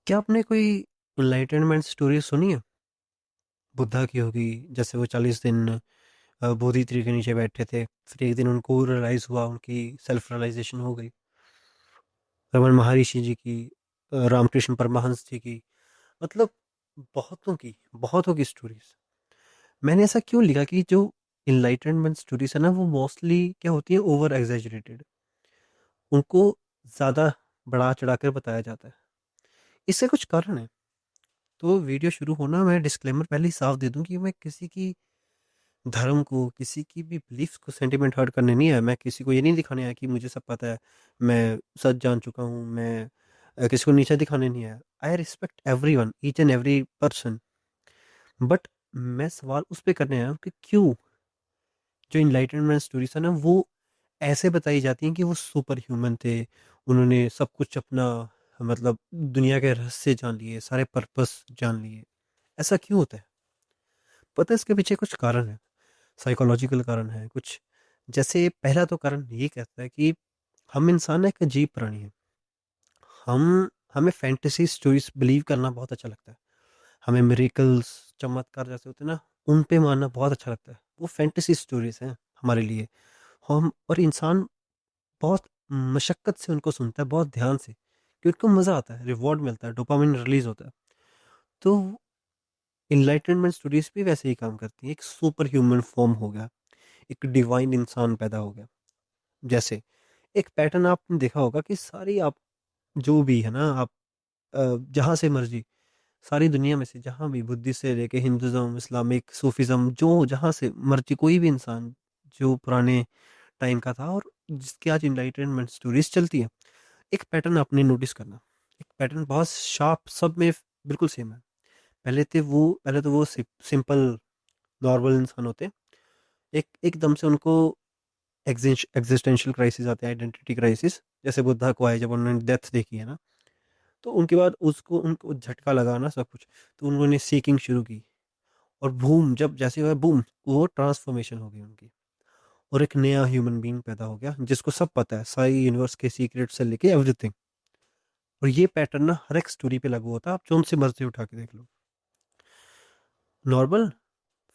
क्या आपने कोई एनलाइटनमेंट स्टोरी सुनी है? बुद्धा की होगी। जैसे वो 40 दिन बोधि ट्री के नीचे बैठे थे, फिर एक दिन उनको रियलाइज हुआ, उनकी सेल्फ रियलाइजेशन हो गई। रमन महर्षि जी की, रामकृष्ण परमहंस जी की, मतलब बहुतों की स्टोरीज। मैंने ऐसा क्यों लिखा कि जो इनलाइटनमेंट स्टोरीज है ना, वो मोस्टली क्या होती है, ओवर एग्जैजरेटेड। उनको ज़्यादा बढ़ा चढ़ा कर बताया जाता है। इससे कुछ कारण है। तो वीडियो शुरू होना, मैं डिस्क्लेमर पहले ही साफ दे दूं कि मैं किसी की धर्म को, किसी की भी बिलीफ्स को सेंटिमेंट हर्ट करने नहीं आया। मैं किसी को ये नहीं दिखाने आया कि मुझे सब पता है, मैं सच जान चुका हूँ। मैं किसी को नीचा दिखाने नहीं आया। I respect every one, each and every person. But मैं सवाल उस पर करने आया हूँ कि क्यों जो इनलाइटनमेंट स्टोरीज है ना, वो ऐसे बताई जाती हैं कि वो सुपर ह्यूमन थे। उन्होंने सब कुछ अपना, मतलब दुनिया के रहस्य जान लिए, सारे पर्पस जान लिए। ऐसा क्यों होता है? पता है इसके पीछे कुछ कारण है, साइकोलॉजिकल कारण है कुछ। जैसे पहला तो कारण ये कहता है कि हम इंसान एक अजीब प्राणी है। हम हमें फैंटेसी स्टोरीज बिलीव करना बहुत अच्छा लगता है। हमें मिरेकल्स, चमत्कार जैसे होते हैं ना, उन पे मानना बहुत अच्छा लगता है। वो फैंटेसी स्टोरीज हैं हमारे लिए। हम और इंसान बहुत मशक्कत से उनको सुनता है, बहुत ध्यान से, कि उनको मज़ा आता है, रिवॉर्ड मिलता है, डोपामिन रिलीज होता है। तो इनलाइटनमेंट स्टोरीज भी वैसे ही काम करती है। एक सुपर ह्यूमन फॉर्म हो गया, एक डिवाइन इंसान पैदा हो गया। जैसे एक पैटर्न आपने देखा होगा कि सारी आप जो भी है ना, आप जहाँ से मर्जी, सारी दुनिया में से जहाँ भी, बुद्धिस्ट से लेके हिंदुज्म, इस्लामिक, सूफिज्म, जो जहाँ से मर्जी कोई भी इंसान जो पुराने टाइम का था और जिसकी आज इनलाइटनमेंट स्टोरीज चलती है, एक पैटर्न आपने नोटिस करना। एक पैटर्न बहुत शार्प, सब में बिल्कुल सेम है। पहले तो वो सिंपल नॉर्मल इंसान होते हैं। एक एकदम से उनको एग्जिस्टेंशियल क्राइसिस आते हैं, आइडेंटिटी क्राइसिस। जैसे बुद्धा को आए जब उन्होंने डेथ देखी है ना, तो उनके बाद उसको उनको झटका लगा ना सब कुछ। तो उन्होंने सीकिंग शुरू की, और बूम, जब जैसे हुआ बूम, वो ट्रांसफॉर्मेशन हो गई उनकी। और एक नया ह्यूमन बीइंग पैदा हो गया जिसको सब पता है, सारी यूनिवर्स के सीक्रेट से लेके एवरीथिंग। और ये पैटर्न ना हर एक स्टोरी पे लागू होता है, आप जो उनसे मर्जी उठा के देख लो। नॉर्मल,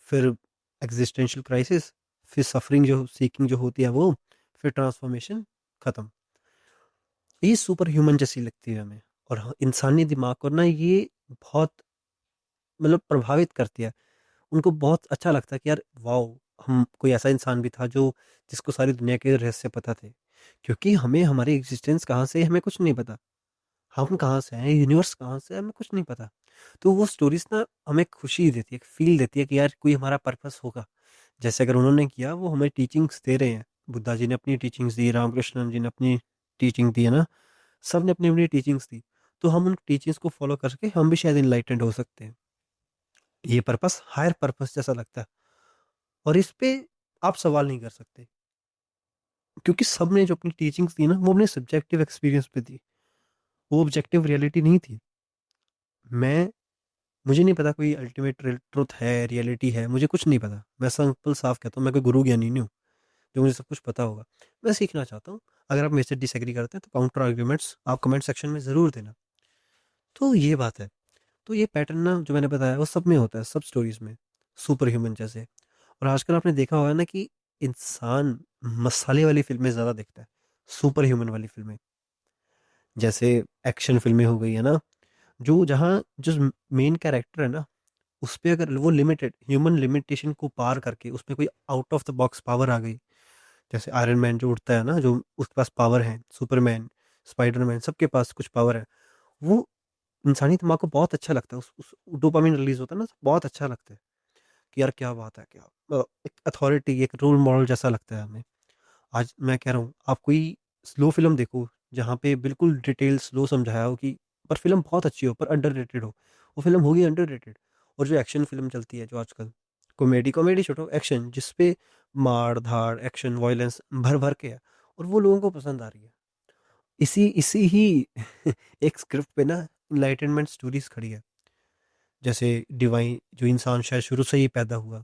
फिर एग्जिस्टेंशियल क्राइसिस, फिर सफरिंग, जो सीकिंग जो होती है वो, फिर ट्रांसफॉर्मेशन, खत्म। ये सुपर ह्यूमन जैसी लगती है हमें। और इंसानी दिमाग को ना ये बहुत, मतलब प्रभावित करती है। उनको बहुत अच्छा लगता है कि यार वाओ, हम कोई ऐसा इंसान भी था जो, जिसको सारी दुनिया के रहस्य पता थे। क्योंकि हमें हमारी एग्जिस्टेंस कहाँ से है, हमें कुछ नहीं पता। हम कहाँ से हैं, यूनिवर्स कहाँ से है, हमें कुछ नहीं पता। तो वो स्टोरीज ना हमें खुशी देती है, फील देती है कि यार कोई हमारा पर्पस होगा। जैसे अगर उन्होंने किया, वो हमें टीचिंग्स दे रहे हैं। बुद्धा जी ने अपनी टीचिंग्स दी, रामकृष्ण जी ने अपनी टीचिंग दी है ना, सब ने अपनी अपनी टीचिंग्स दी। तो हम उन टीचिंग्स को फॉलो करके हम भी शायद इनलाइटेंड हो सकते हैं। ये पर्पस हायर पर्पस जैसा लगता है। और इस पे आप सवाल नहीं कर सकते, क्योंकि सब ने जो अपनी टीचिंग्स दी ना, वो अपने सब्जेक्टिव एक्सपीरियंस पे दी। वो ऑब्जेक्टिव रियलिटी नहीं थी। मैं मुझे नहीं पता कोई अल्टीमेट ट्रुथ है, रियलिटी है, मुझे कुछ नहीं पता। मैं सिंपल साफ कहता हूँ, मैं कोई गुरु ज्ञानी नहीं हूँ जो मुझे सब कुछ पता होगा। मैं सीखना चाहता हूँ। अगर आप मेरे से डिसएग्री करते हैं तो काउंटर आर्ग्यूमेंट्स आप कमेंट सेक्शन में ज़रूर देना। तो ये बात है। तो ये पैटर्न ना जो मैंने बताया, वो सब में होता है, सब स्टोरीज में, सुपर ह्यूमन जैसे। और आजकल आपने देखा होगा ना कि इंसान मसाले वाली फिल्में ज़्यादा देखता है, सुपर ह्यूमन वाली फिल्में। जैसे एक्शन फिल्में हो गई है ना, जो जहाँ जो मेन कैरेक्टर है ना, उस पे अगर वो लिमिटेड ह्यूमन लिमिटेशन को पार करके उसमें कोई out of the box power आ गई। जैसे आयरन मैन जो उड़ता है ना, जो उसके पास पावर है, सुपरमैन, स्पाइडरमैन, सबके पास कुछ पावर है। वो इंसानी दिमाग को बहुत अच्छा लगता है। उस डोपामिन रिलीज होता है ना, बहुत अच्छा लगता है कि यार क्या बात है, क्या एक अथॉरिटी, एक रोल मॉडल जैसा लगता है हमें। आज मैं कह रहा हूँ, आप कोई स्लो फिल्म देखो जहाँ पे बिल्कुल डिटेल स्लो समझाया हो, कि पर फिल्म बहुत अच्छी हो पर अंडररेटेड हो, वो फिल्म होगी अंडररेटेड। और जो एक्शन फिल्म चलती है जो आजकल, कॉमेडी कॉमेडी छोड़ो, एक्शन जिसपे मार धाड़, एक्शन, वायलेंस भर भर के है, और वो लोगों को पसंद आ रही है। इसी इसी ही एक स्क्रिप्ट पे ना इनलाइटनमेंट स्टोरीज खड़ी है। जैसे डिवाइन, जो इंसान शायद शुरू से ही पैदा हुआ,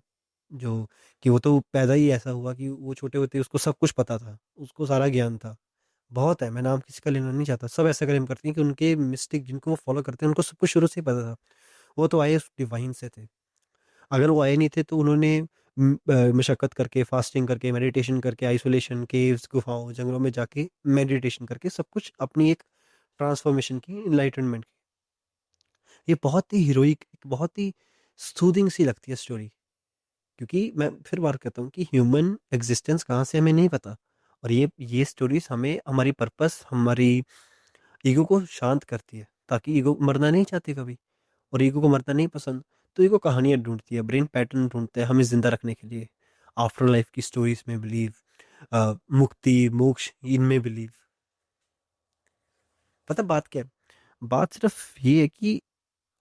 जो कि वो तो पैदा ही ऐसा हुआ कि वो छोटे होते उसको सब कुछ पता था, उसको सारा ज्ञान था। बहुत है, मैं नाम किसी का लेना नहीं चाहता, सब ऐसा क्लेम करते हैं कि उनके मिस्टेक जिनको वो फॉलो करते हैं उनको सब कुछ शुरू से ही पता था। वो तो आए उस डिवाइन से थे। अगर वो आए नहीं थे तो उन्होंने मशक्कत करके, फास्टिंग करके, मेडिटेशन करके, आइसोलेशन, केव्स, गुफाओं, जंगलों में जाके मेडिटेशन करके सब कुछ अपनी एक ट्रांसफॉर्मेशन की, इनलाइटनमेंट की। ये बहुत ही हीरोइक, बहुत ही सूदिंग सी लगती है स्टोरी। क्योंकि मैं फिर बात करता हूँ कि ह्यूमन एग्जिस्टेंस कहाँ से हमें नहीं पता, और ये स्टोरीज हमें हमारी पर्पस, हमारी ईगो को शांत करती है, ताकि ईगो मरना नहीं चाहती कभी, और ईगो को मरना नहीं पसंद। तो ईगो कहानियां ढूंढती है, ब्रेन पैटर्न ढूंढते हैं हमें जिंदा रखने के लिए। आफ्टर लाइफ की स्टोरीज में बिलीव, मुक्ति मोक्ष इनमें बिलीव। पता बात क्या है? बात सिर्फ ये है कि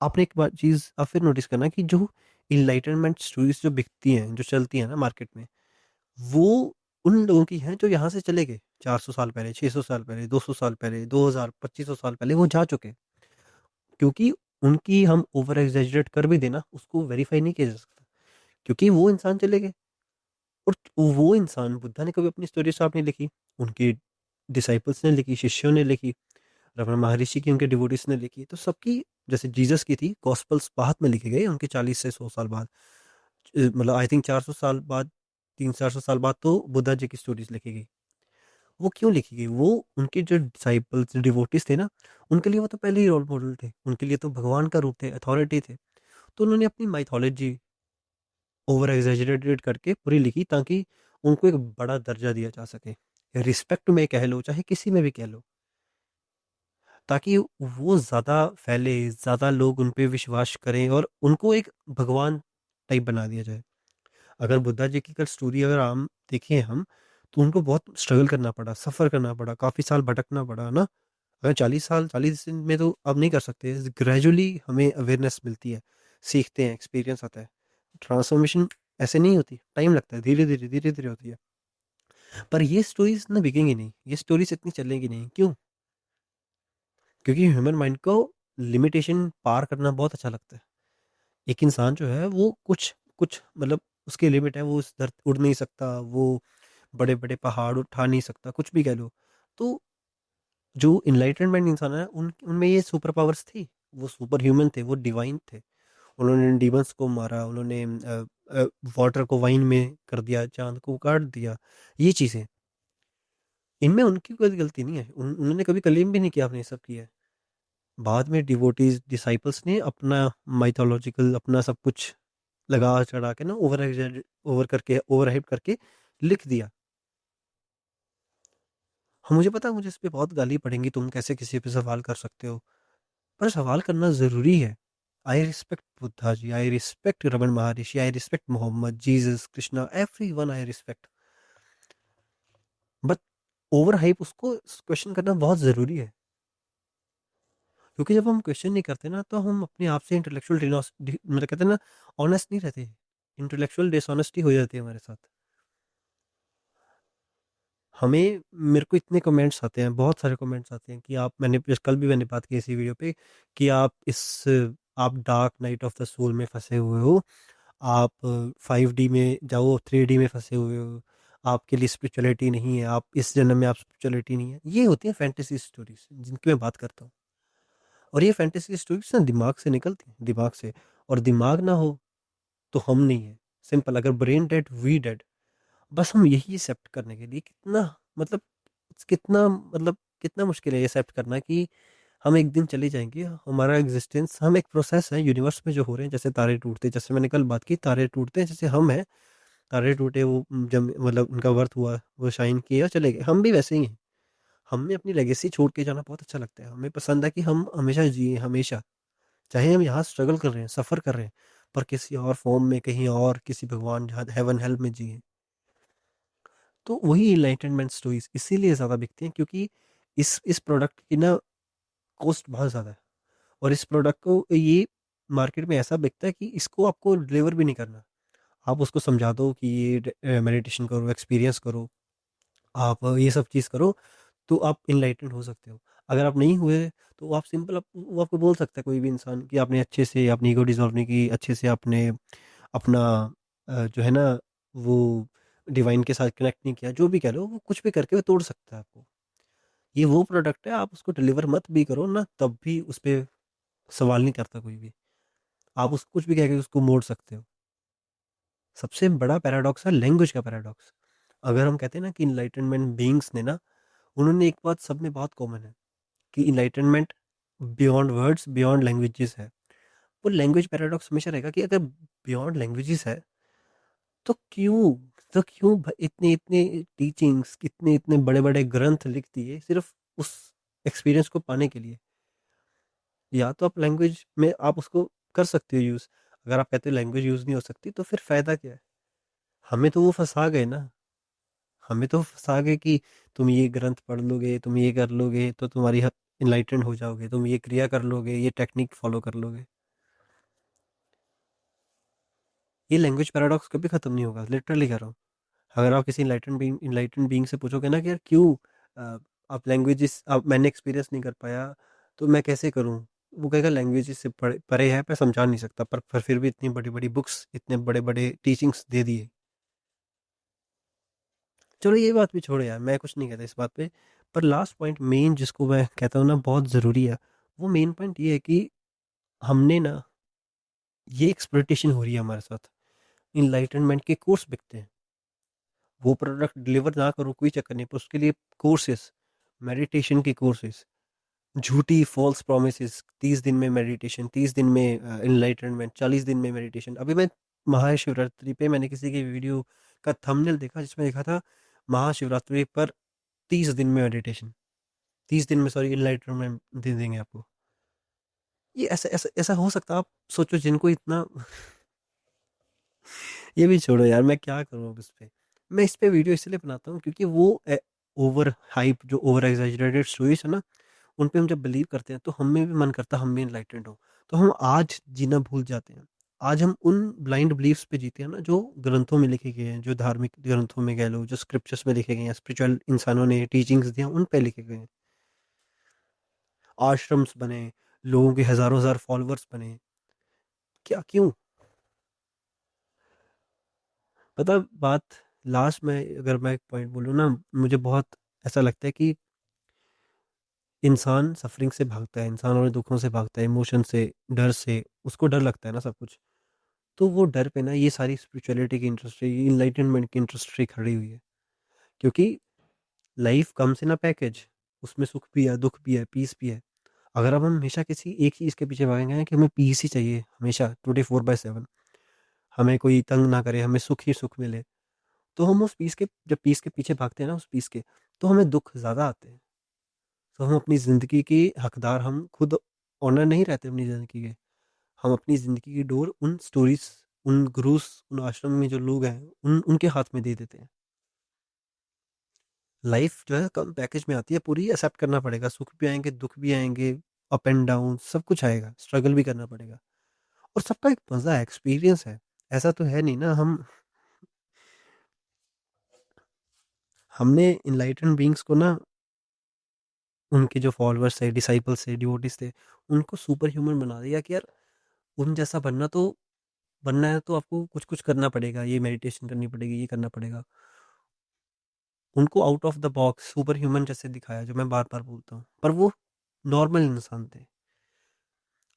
आपने एक बात चीज आप फिर नोटिस करना कि जो इनलाइटनमेंट स्टोरीज जो बिकती हैं, जो चलती हैं ना मार्केट में, वो उन लोगों की हैं जो यहाँ से चले गए 400 साल पहले, 600 साल पहले, 200 साल पहले, 2000, 2500 साल पहले वो जा चुके हैं। क्योंकि उनकी हम ओवर एग्जेजरेट कर भी देना, उसको वेरीफाई नहीं किया जा सकता, क्योंकि वो इंसान चले गए। और वो इंसान, बुद्धा ने कभी अपनी स्टोरी साहब नहीं लिखी, उनके डिसाइपल्स ने लिखी, शिष्यों ने लिखी, रमन महर्षि की, उनके डिवोटीज ने लिखी, तो सबकी, जैसे जीसस की थी, गॉस्पल्स बाद में लिखे गए उनके 40 से 100 साल बाद। मतलब आई थिंक 400 साल बाद, 300-400 साल बाद तो बुद्धा जी की स्टोरीज लिखी गई। वो क्यों लिखी गई? वो उनके जो डिसाइपल्स, डिवोटीज थे ना, उनके लिए वो तो पहले ही रोल मॉडल थे, उनके लिए तो भगवान का रूप थे, अथॉरिटी थे। तो उन्होंने अपनी माइथोलॉजी ओवर एग्जेजरेटेड करके पूरी लिखी, ताकि उनको एक बड़ा दर्जा दिया जा सके, रिस्पेक्ट में कह लो चाहे किसी में भी कह लो, ताकि वो ज़्यादा फैले, ज़्यादा लोग उन पे विश्वास करें और उनको एक भगवान टाइप बना दिया जाए। अगर बुद्धा जी की अगर स्टोरी अगर हम देखें हम, तो उनको बहुत स्ट्रगल करना पड़ा, सफ़र करना पड़ा, काफ़ी साल भटकना पड़ा ना। अगर 40 साल, 40 दिन में तो अब नहीं कर सकते, ग्रेजुअली हमें अवेयरनेस मिलती है, सीखते हैं, एक्सपीरियंस आता है। ट्रांसफॉर्मेशन ऐसे नहीं होती, टाइम लगता है, धीरे धीरे धीरे धीरे होती है। पर ये स्टोरीज ना बिकेंगी नहीं, ये स्टोरीज इतनी चलेंगी नहीं, क्यों? क्योंकि ह्यूमन माइंड को लिमिटेशन पार करना बहुत अच्छा लगता है। एक इंसान जो है वो कुछ कुछ मतलब उसकी लिमिट है, वो उस धरती उड़ नहीं सकता, वो बड़े बड़े पहाड़ उठा नहीं सकता, कुछ भी कह लो। तो जो इनलाइटनमेंट इंसान है उनमें ये सुपर पावर्स थी, वो सुपर ह्यूमन थे, वो डिवाइन थे। उन्होंने डीमंस को मारा, उन्होंने वाटर को वाइन में कर दिया, चांद को काट दिया। ये चीज़ें, इनमें उनकी कोई गलती नहीं है, उन्होंने कभी क्लेम भी नहीं किया आपने ये सब किया है। बाद में डिवोटीज, डिसाइपल्स ने अपना माइथोलॉजिकल अपना सब कुछ लगा चढ़ा के ना, ओवर करके, ओवर हाइप करके लिख दिया। हाँ, मुझे पता है, मुझे इस पे बहुत गाली पड़ेंगी, तुम कैसे किसी पे सवाल कर सकते हो, पर सवाल करना ज़रूरी है। I respect Buddha ji, I respect Raman Maharshi, I respect Muhammad, Jesus, Krishna, everyone I respect. But overhype उसको क्वेश्चन करना बहुत ज़रूरी है। क्योंकि जब हम क्वेश्चन नहीं करते ना, तो हम अपने आप से इंटेलेक्चुअल मतलब कहते हैं ना, ऑनेस्ट नहीं रहते, इंटेलेक्चुअल डिसऑनेस्टी हो जाती है हमारे साथ। हमें मेरे को इतने कमेंट्स आते हैं, बहुत सारे कमेंट्स आते हैं कि आप, मैंने कल भी मैंने बात की इसी वीडियो पे, कि आप dark night of the soul में फंसे हुए हो, आप 5D में जाओ, 3D में फंसे हुए हो, आपके लिए स्पिरिचुअलिटी नहीं है, आप इस जन्म में आप स्पिरिचुअलिटी नहीं है। ये होती है फैंटेसी स्टोरीज जिनकी मैं बात करता हूँ। और ये फैंटेसी स्टोरीज ना दिमाग से निकलती हैं, दिमाग से। और दिमाग ना हो तो हम नहीं है, सिंपल। अगर ब्रेन डेड वी डेड। बस हम यही एक्सेप्ट करने के लिए कितना, मतलब कितना मुश्किल है ये एक्सेप्ट करना कि हम एक दिन चले जाएंगे, हमारा एग्जिस्टेंस, हम एक प्रोसेस है यूनिवर्स में जो हो रहे हैं, जैसे तारे टूटते, जैसे मैंने कल बात की, तारे टूटते हैं, जैसे हम हैं, तारे टूटे, वो जब मतलब उनका वर्थ हुआ, वो शाइन किया, चले गए, हम भी वैसे ही हैं। हमें अपनी लेगेसी छोड़ के जाना बहुत अच्छा लगता है, हमें पसंद है कि हम हमेशा जिए, हमेशा, चाहे हम यहाँ स्ट्रगल कर रहे हैं, सफ़र कर रहे हैं, पर किसी और फॉर्म में, कहीं और, किसी भगवान जहाँ हेवन हेल्प में जिए। तो वही इनलाइटनमेंट स्टोरीज इसीलिए ज़्यादा बिकती हैं, क्योंकि इस प्रोडक्ट की ना कॉस्ट बहुत ज़्यादा है। और इस प्रोडक्ट को ये मार्केट में ऐसा बिकता है कि इसको आपको डिलीवर भी नहीं करना। आप उसको समझा दो कि ये मेडिटेशन करो, एक्सपीरियंस करो, आप ये सब चीज़ करो, तो आप इनलाइटेंड हो सकते हो। अगर आप नहीं हुए, तो आप सिंपल, वो आपको बोल सकता है कोई भी इंसान कि आपने अच्छे से अपनी ईगो डिज़ॉल्व नहीं की, अच्छे से आपने अपना जो है ना, वो डिवाइन के साथ कनेक्ट नहीं किया, जो भी कह लो, वो कुछ भी करके वो तोड़ सकता है आपको। ये वो प्रोडक्ट है, आप उसको डिलीवर मत भी करो ना, तब भी उस पे सवाल नहीं करता कोई भी। आप उसको कुछ भी कह के उसको मोड़ सकते हो। सबसे बड़ा पैराडॉक्स है लैंग्वेज का पैराडॉक्स। अगर हम कहते हैं ना कि इनलाइटनमेंट बीइंग्स ने ना, उन्होंने एक बात सब में बहुत कॉमन है कि enlightenment beyond words, beyond languages है। वो लैंग्वेज पैराडॉक्स हमेशा रहेगा कि अगर बियॉन्ड लैंग्वेजेस है, तो क्यों, इतने इतने टीचिंग्स, कितने इतने बड़े बड़े ग्रंथ लिख दिए सिर्फ उस एक्सपीरियंस को पाने के लिए। या तो आप लैंग्वेज में आप उसको कर सकते हो यूज़। अगर आप कहते हो लैंग्वेज यूज़ नहीं हो सकती, तो फिर फ़ायदा क्या है? हमें तो वो फंसा गए ना। हमें तो फंसा गए कि तुम ये ग्रंथ पढ़ लोगे, तुम ये कर लोगे, तो तुम्हारी इनलाइटेंड हो जाओगे, तुम ये क्रिया कर लोगे, ये टेक्निक फॉलो कर लोगे। ये लैंग्वेज पैराडॉक्स कभी खत्म नहीं होगा, लिटरली कह रहा हूँ। अगर आप किसी इनलाइटेंड बीइंग से पूछोगे ना कि यार क्यों, अ, आप लैंग्वेजेस, आप मैंने एक्सपीरियंस नहीं कर पाया, तो मैं कैसे करूँ? वो कहेगा लैंग्वेजेस से परे परे है, मैं समझा नहीं सकता, पर फिर भी इतनी बड़ी बड़ी बुक्स, इतने बड़े बड़े टीचिंग्स दे दिए। चलो ये बात भी छोड़ो यार, मैं कुछ नहीं कहता इस बात पे। पर लास्ट पॉइंट मेन जिसको मैं कहता हूँ ना बहुत ज़रूरी है, वो मेन पॉइंट ये है कि हमने ना, ये एक्सप्लॉइटेशन हो रही है हमारे साथ। इनलाइटनमेंट के कोर्स बिकते हैं, वो प्रोडक्ट डिलीवर ना करो कोई चक्कर नहीं, पर उसके लिए कोर्सेस, मेडिटेशन के कोर्सेस, झूठी फॉल्स प्रोमिसेस, 30 दिन में मेडिटेशन, 30 दिन में इनलाइटनमेंट, 40 दिन में मेडिटेशन। अभी मैं महाशिवरात्रि पे मैंने किसी की वीडियो का थंबनेल देखा जिसमें लिखा था महाशिवरात्रि पर 30 दिन में मेडिटेशन, 30 दिन में सॉरी इनलाइटनमेंट दे देंगे आपको। ये ऐसा ऐसा ऐसा हो सकता है? आप सोचो जिनको इतना ये भी छोड़ो यार, मैं क्या करूँ अब इस पे। मैं इस पे वीडियो इसलिए बनाता हूँ क्योंकि वो ओवर हाइप, जो ओवर एग्जैजरेटेड स्टोरीज है ना, उन पे हम जब बिलीव करते हैं तो हमें भी मन करता है हम भी इनलाइटेंड हो। तो हम आज जीना भूल जाते हैं। आज हम उन ब्लाइंड बिलीफ्स पे जीते हैं ना, जो ग्रंथों में लिखे गए हैं, जो धार्मिक ग्रंथों में कह लो, जो स्क्रिप्चर्स में लिखे गए हैं, स्पिरिचुअल इंसानों ने टीचिंग्स दिया उन पे लिखे गए हैं। आश्रम्स बने, लोगों के हजारों हजार फॉलोअर्स बने, क्या क्यों? पता बात, लास्ट में अगर मैं एक पॉइंट बोलूँ ना, मुझे बहुत ऐसा लगता है कि इंसान सफरिंग से भागता है, इंसान और दुखों से भागता है, इमोशन से, डर से, उसको डर लगता है ना सब कुछ। तो वो डर पे ना ये सारी स्पिरिचुअलिटी की इंडस्ट्री, इनलाइटनमेंट की इंडस्ट्री खड़ी हुई है। क्योंकि लाइफ कम से ना पैकेज, उसमें सुख भी है, दुख भी है, पीस भी है। अगर अब हम हमेशा किसी एक चीज़ के पीछे भागेंगे कि हमें पीस ही चाहिए हमेशा 24/7, हमें कोई तंग ना करे, हमें सुख ही सुख मिले, तो हम उस पीस के, जब पीस के पीछे भागते हैं ना उस पीस के, तो हमें दुख ज़्यादा आते हैं। तो हम अपनी ज़िंदगी के हकदार हम खुद ऑनर नहीं रहते अपनी ज़िंदगी के। हम अपनी ज़िंदगी की डोर उन स्टोरीज, उन गुरुस, उन आश्रम में जो लोग हैं, उनके हाथ में दे देते हैं। लाइफ जो है कम पैकेज में आती है, पूरी एक्सेप्ट करना पड़ेगा, सुख भी आएंगे, दुख भी आएंगे, अप एंड डाउन सब कुछ आएगा, स्ट्रगल भी करना पड़ेगा। और सबका एक मज़ा है, एक्सपीरियंस है। ऐसा तो है नहीं ना हमने इनलाइटन बीइंग्स को ना, उनके जो फॉलोअर्स थे, डिसाइपल्स थे, डिवोटीज थे, उनको सुपर ह्यूमन बना दिया कि यार उन जैसा बनना है तो आपको कुछ कुछ करना पड़ेगा, ये मेडिटेशन करनी पड़ेगी, ये करना पड़ेगा। उनको out of the box super human जैसे दिखाया, जो मैं बार बार बोलता हूँ, पर वो नॉर्मल इंसान थे।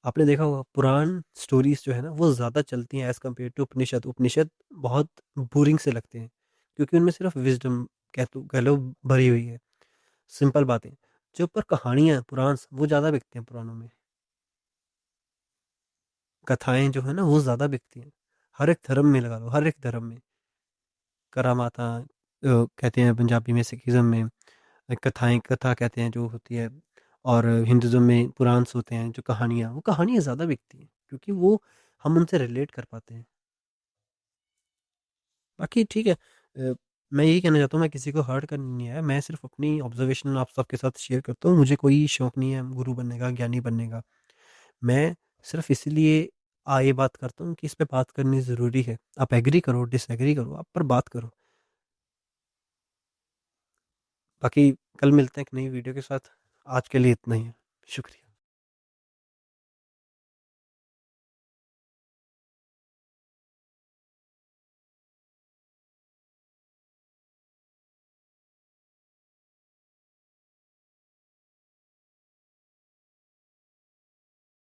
आपने देखा होगा पुराण स्टोरीज जो है ना, वो ज़्यादा चलती हैं एज कम्पेयर टू उपनिषद। उपनिषद बहुत बोरिंग से लगते हैं क्योंकि उनमें सिर्फ विजडम, कह लो, भरी हुई है, सिंपल बातें। जो पर कहानियाँ पुराण, वो ज़्यादा बिकते हैं पुराणों में। कथाएं जो है ना वो ज़्यादा बिकती हैं। हर एक धर्म में लगा लो, हर एक धर्म में करामाता कहते हैं, पंजाबी में, सिखिज़्म में कथाएं, कथा कहते हैं जो होती है, और हिंदुज़्म में पुराण्स होते हैं, जो कहानियाँ, वो कहानियाँ ज़्यादा बिकती हैं क्योंकि वो हम उनसे रिलेट कर पाते हैं। बाकी ठीक है, मैं यही कहना चाहता हूँ, मैं किसी को हर्ट करने नहीं आया, मैं सिर्फ अपनी ऑब्जर्वेशन आप सबके साथ शेयर करता हूँ। मुझे कोई शौक नहीं है गुरु बनने का, ज्ञानी बनने का। मैं सिर्फ इसीलिए ये बात करता हूँ कि इस पे बात करनी ज़रूरी है। आप एग्री करो, डिसएग्री करो, आप पर बात करो। बाकी कल मिलते हैं एक नई वीडियो के साथ। आज के लिए इतना ही है। शुक्रिया।